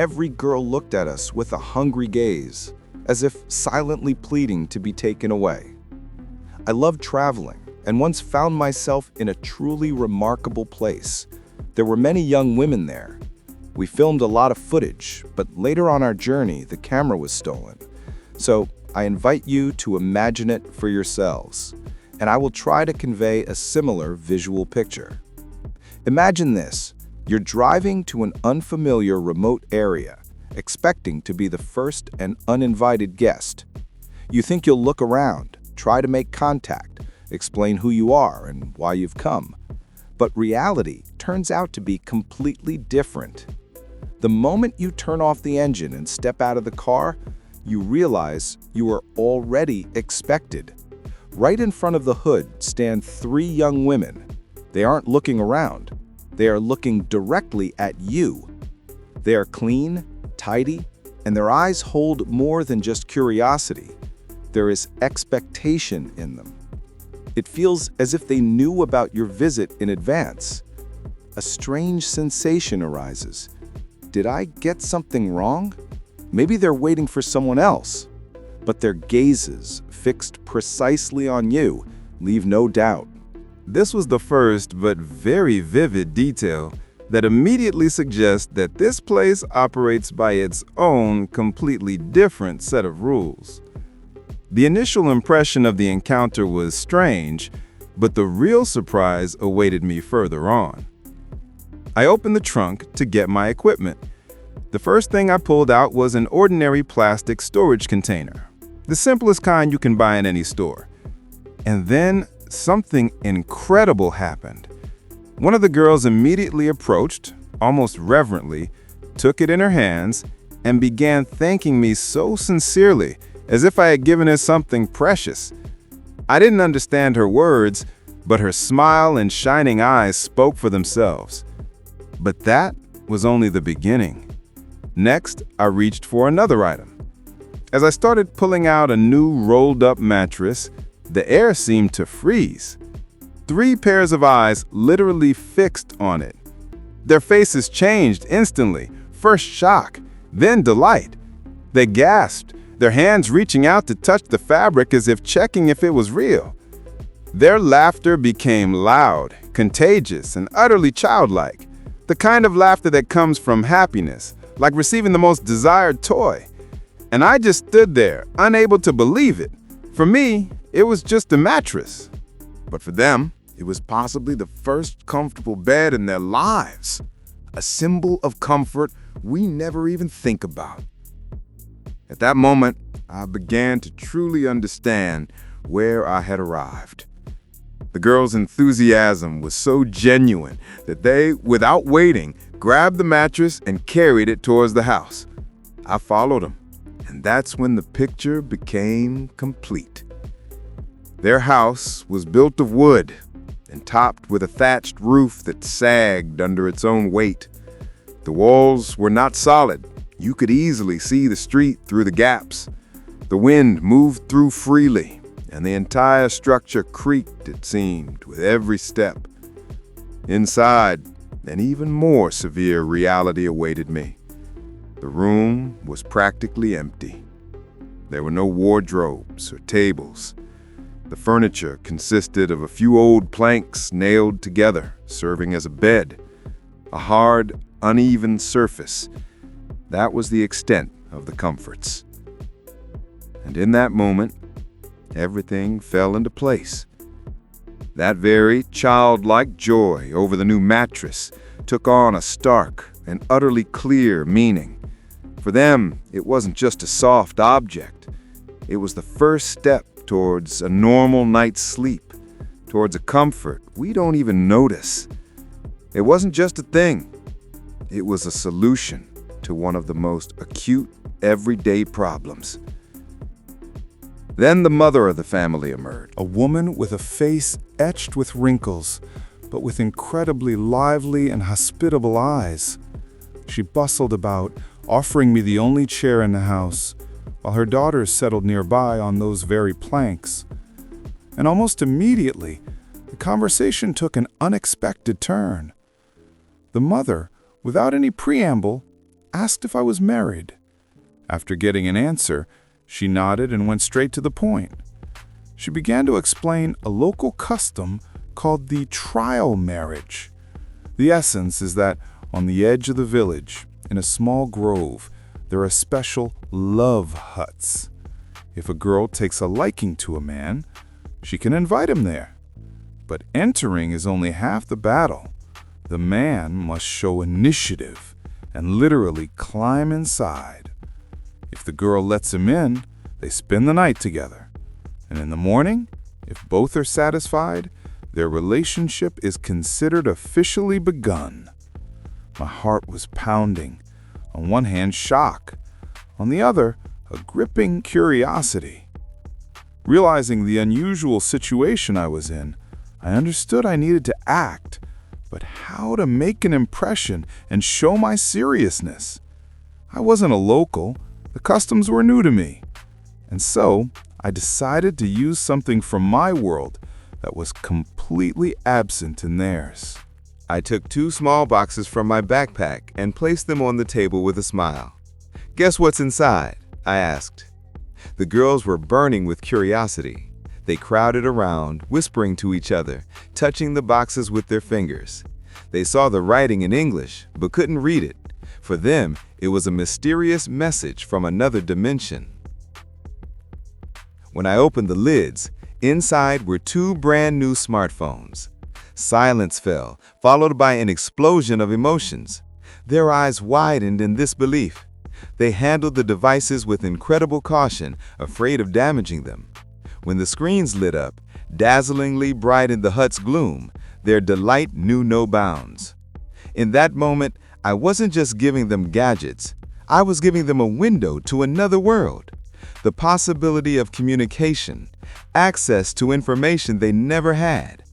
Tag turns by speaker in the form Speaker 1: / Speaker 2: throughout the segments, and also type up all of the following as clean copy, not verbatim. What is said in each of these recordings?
Speaker 1: every girl looked at us with a hungry gaze, as if silently pleading to be taken away. I love traveling, and once found myself in a truly remarkable place. There were many young women there. We filmed a lot of footage, but later on our journey, the camera was stolen. So I invite you to imagine it for yourselves, and I will try to convey a similar visual picture. Imagine this: you're driving to an unfamiliar remote area, expecting to be the first and uninvited guest. You think you'll look around, try to make contact, explain who you are and why you've come. But reality turns out to be completely different. The moment you turn off the engine and step out of the car, you realize you are already expected. Right in front of the hood stand three young women. They aren't looking around. They are looking directly at you. They are clean, tidy, and their eyes hold more than just curiosity. There is expectation in them. It feels as if they knew about your visit in advance. A strange sensation arises. Did I get something wrong? Maybe they're waiting for someone else. But their gazes, fixed precisely on you, leave no doubt.
Speaker 2: This was the first but very vivid detail that immediately suggests that this place operates by its own completely different set of rules. The initial impression of the encounter was strange, but the real surprise awaited me further on. I opened the trunk to get my equipment. The first thing I pulled out was an ordinary plastic storage container, the simplest kind you can buy in any store. And then something incredible happened. One of the girls immediately approached, almost reverently, took it in her hands, and began thanking me so sincerely, as if I had given her something precious. I didn't understand her words, but her smile and shining eyes spoke for themselves. But that was only the beginning. Next, I reached for another item. As I started pulling out a new rolled-up mattress, the air seemed to freeze. Three pairs of eyes literally fixed on it. Their faces changed instantly, first shock, then delight. They gasped, their hands reaching out to touch the fabric as if checking if it was real. Their laughter became loud, contagious, and utterly childlike. The kind of laughter that comes from happiness, like receiving the most desired toy. And I just stood there, unable to believe it. For me, it was just a mattress.
Speaker 3: But for them, it was possibly the first comfortable bed in their lives. A symbol of comfort we never even think about. At that moment, I began to truly understand where I had arrived. The girls' enthusiasm was so genuine that they, without waiting, grabbed the mattress and carried it towards the house. I followed them, and that's when the picture became complete. Their house was built of wood and topped with a thatched roof that sagged under its own weight. The walls were not solid. You could easily see the street through the gaps. The wind moved through freely, and the entire structure creaked, it seemed, with every step. Inside, an even more severe reality awaited me. The room was practically empty. There were no wardrobes or tables. The furniture consisted of a few old planks nailed together, serving as a bed. A hard, uneven surface. That was the extent of the comforts. And in that moment, everything fell into place. That very childlike joy over the new mattress took on a stark and utterly clear meaning. For them, it wasn't just a soft object. It was the first step towards a normal night's sleep, towards a comfort we don't even notice. It wasn't just a thing. It was a solution to one of the most acute, everyday problems. Then the mother of the family emerged.
Speaker 4: A woman with a face etched with wrinkles, but with incredibly lively and hospitable eyes. She bustled about, offering me the only chair in the house, while her daughters settled nearby on those very planks. And almost immediately, the conversation took an unexpected turn. The mother, without any preamble, asked if I was married. After getting an answer, she nodded and went straight to the point. She began to explain a local custom called the trial marriage. The essence is that on the edge of the village, in a small grove, there are special love huts. If a girl takes a liking to a man, she can invite him there. But entering is only half the battle. The man must show initiative and literally climb inside. If the girl lets him in, they spend the night together. And in the morning, if both are satisfied, their relationship is considered officially begun. My heart was pounding. On one hand, shock. On the other, a gripping curiosity. Realizing the unusual situation I was in, I understood I needed to act, but how to make an impression and show my seriousness? I wasn't a local. The customs were new to me. And so, I decided to use something from my world that was completely absent in theirs.
Speaker 2: I took 2 small boxes from my backpack and placed them on the table with a smile. "Guess what's inside?" I asked. The girls were burning with curiosity. They crowded around, whispering to each other, touching the boxes with their fingers. They saw the writing in English, but couldn't read it. For them, it was a mysterious message from another dimension. When I opened the lids, inside were 2 brand new smartphones. Silence fell, followed by an explosion of emotions. Their eyes widened in disbelief. They handled the devices with incredible caution, afraid of damaging them. When the screens lit up, dazzlingly bright in the hut's gloom, their delight knew no bounds. In that moment, I wasn't just giving them gadgets. I was giving them a window to another world. The possibility of communication, access to information they never had.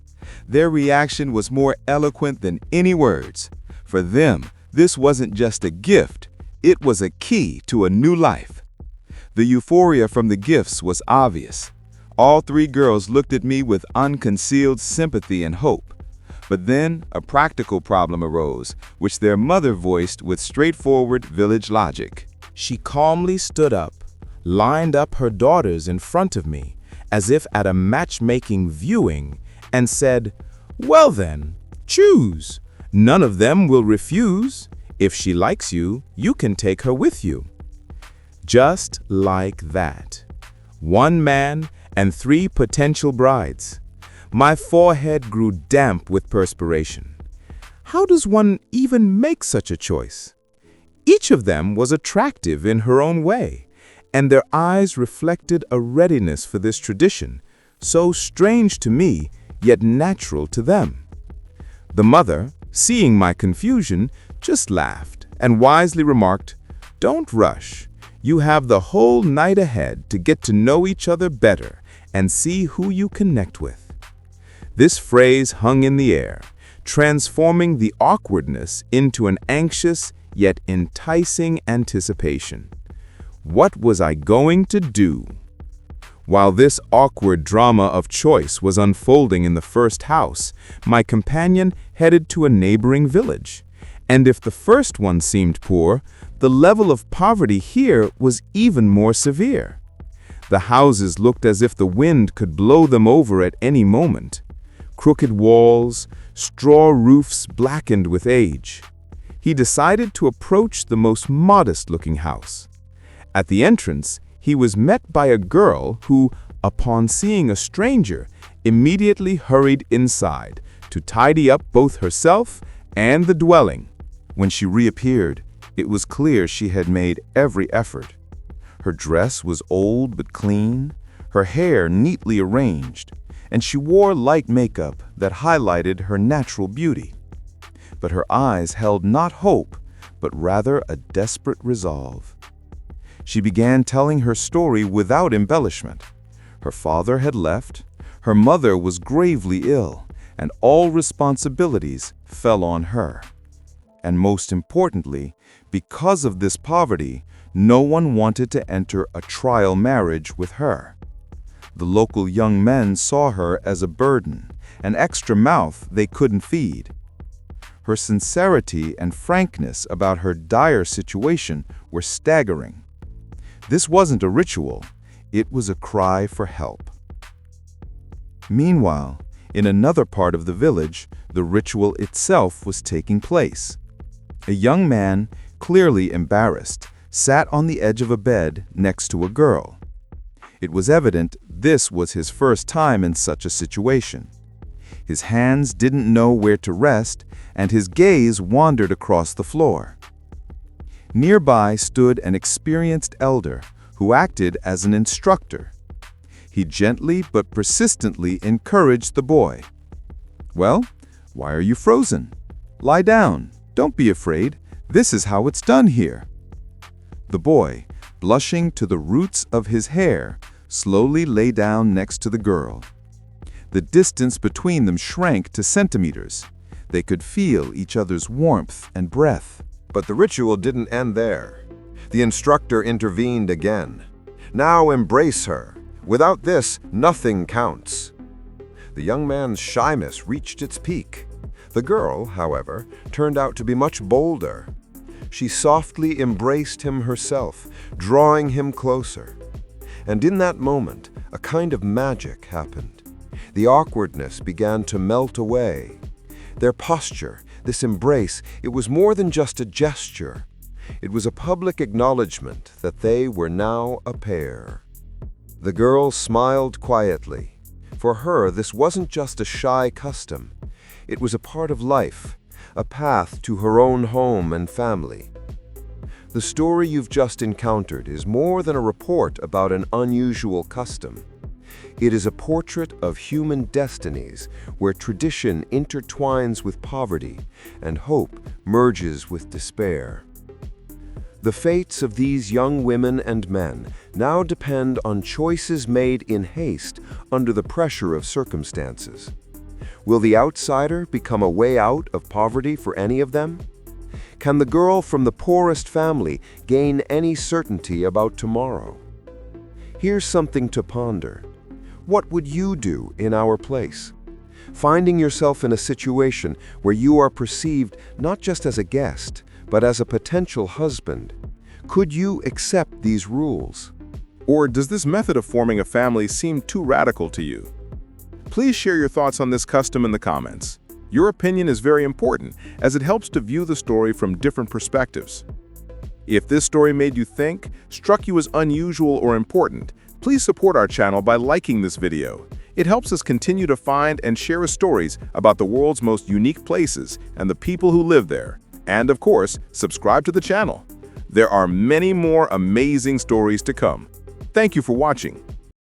Speaker 2: Their reaction was more eloquent than any words. For them, this wasn't just a gift, it was a key to a new life. The euphoria from the gifts was obvious. All 3 girls looked at me with unconcealed sympathy and hope. But then a practical problem arose, which their mother voiced with straightforward village logic.
Speaker 5: She calmly stood up, lined up her daughters in front of me, as if at a matchmaking viewing, and said, "Well then, choose. None of them will refuse. If she likes you, you can take her with you." Just like that. 1 man and 3 potential brides. My forehead grew damp with perspiration. How does one even make such a choice? Each of them was attractive in her own way, and their eyes reflected a readiness for this tradition, so strange to me, yet natural to them. The mother, seeing my confusion, just laughed and wisely remarked, "Don't rush. You have the whole night ahead to get to know each other better and see who you connect with." This phrase hung in the air, transforming the awkwardness into an anxious yet enticing anticipation. What was I going to do? While this awkward drama of choice was unfolding in the first house, my companion headed to a neighboring village. And if the first one seemed poor, the level of poverty here was even more severe. The houses looked as if the wind could blow them over at any moment. Crooked walls, straw roofs blackened with age. He decided to approach the most modest-looking house. At the entrance, he was met by a girl who, upon seeing a stranger, immediately hurried inside to tidy up both herself and the dwelling. When she reappeared, it was clear she had made every effort. Her dress was old but clean, her hair neatly arranged, and she wore light makeup that highlighted her natural beauty. But her eyes held not hope, but rather a desperate resolve. She began telling her story without embellishment. Her father had left, her mother was gravely ill, and all responsibilities fell on her. And most importantly, because of this poverty, no one wanted to enter a trial marriage with her. The local young men saw her as a burden, an extra mouth they couldn't feed.
Speaker 1: Her sincerity and frankness about her dire situation were staggering. This wasn't a ritual, it was a cry for help. Meanwhile, in another part of the village, the ritual itself was taking place. A young man, clearly embarrassed, sat on the edge of a bed next to a girl. It was evident this was his first time in such a situation. His hands didn't know where to rest, and his gaze wandered across the floor. Nearby stood an experienced elder who acted as an instructor. He gently but persistently encouraged the boy. "Well, why are you frozen? Lie down. Don't be afraid. This is how it's done here." The boy, blushing to the roots of his hair, slowly lay down next to the girl. The distance between them shrank to centimeters. They could feel each other's warmth and breath.
Speaker 6: But the ritual didn't end there. The instructor intervened again. "Now embrace her. Without this, nothing counts." The young man's shyness reached its peak. The girl, however, turned out to be much bolder. She softly embraced him herself, drawing him closer. And in that moment, a kind of magic happened. The awkwardness began to melt away. Their posture, this embrace, it was more than just a gesture. It was a public acknowledgement that they were now a pair. The girl smiled quietly. For her, this wasn't just a shy custom. It was a part of life, a path to her own home and family. The story you've just encountered is more than a report about an unusual custom. It is a portrait of human destinies where tradition intertwines with poverty and hope merges with despair. The fates of these young women and men now depend on choices made in haste under the pressure of circumstances. Will the outsider become a way out of poverty for any of them? Can the girl from the poorest family gain any certainty about tomorrow? Here's something to ponder. What would you do in our place? Finding yourself in a situation where you are perceived not just as a guest, but as a potential husband. Could you accept these rules?
Speaker 2: Or does this method of forming a family seem too radical to you? Please share your thoughts on this custom in the comments. Your opinion is very important, as it helps to view the story from different perspectives. If this story made you think, struck you as unusual or important, please support our channel by liking this video. It helps us continue to find and share stories about the world's most unique places and the people who live there. And of course, subscribe to the channel. There are many more amazing stories to come. Thank you for watching.